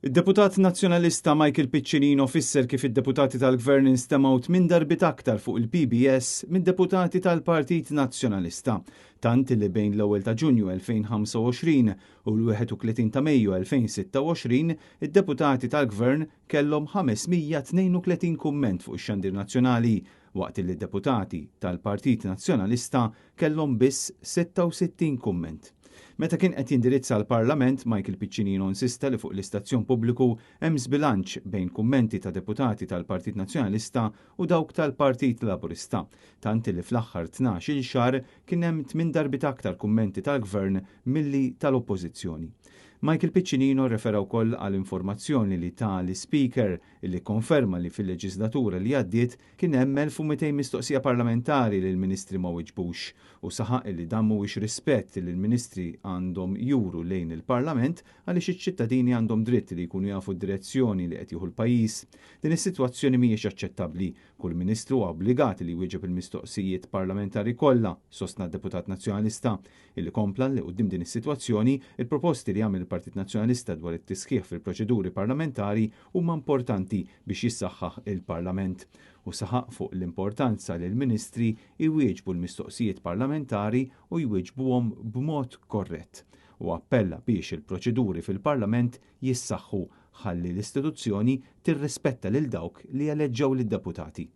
Id-Deputat Nazzjonalista Michael Piccinino fisser kif id-deputati tal-Gvern instemgħu 8 darbit aktar fuq il-PBS mid-deputati tal-Partit Nazzjonalista, tant li bejn l-1 ta' Ġunju 2025 u l-31 ta' Mejju 2026 id-deputati tal-Gvern kellhom 532 kumment fuq ix-xandir nazzjonali, waqt li d-deputati tal-Partit Nazzjonalista kellhom biss 66 kumment. Meta kien qed jindirizza l-Parlament, Michael Piccinino insista li fuq l-istazzjon pubbliku hemm żbilanċ bejn kummenti ta' deputati tal-Partit Nazzjonalista u dawk tal-Partit Laburista, tant li fl-aħħar 12-il xahar kien hemm 8 darbit aktar kummenti tal-Gvern milli tal-Oppożizzjoni. Michael Piccinino refera wkoll għal informazzjoni li ta' l-Speaker li konferma li fil-leġislatura li għaddiet kien hemm 1200 mistoqsija parlamentari li l-Ministri ma wiġbux u saħaq li dan mhuwiex rispett li l-Ministri għandhom juru lejn il-Parlament għaliex iċ-ċittadini għandhom dritt li jkunu jafu d-direzzjoni li qed jieħu l-pajjiż. Din is-sitwazzjoni mhijiex aċċettabbli. Kull Ministru obbligat li jwieġeb il-mistoqsijiet parlamentari kollha, sostna d-Deputat Nazzjonalista, illi kompla li quddiem din is-sitwazzjoni il-proposti li għamel il-Partit Nazzjonalista dwar it-tisħiħ fil-proċeduri parlamentari huma importanti biex jissaħħaħ il-Parlament u saħaq fuq l-importanza li l-Ministri jwieġbu l-mistoqsijiet parlamentari u jwieġbuhom b'mod korrett u appella biex il-proċeduri fil-Parlament jissaħħu ħalli l-istituzzjoni tirrispetta lil dawk li eleġġew lid-deputati.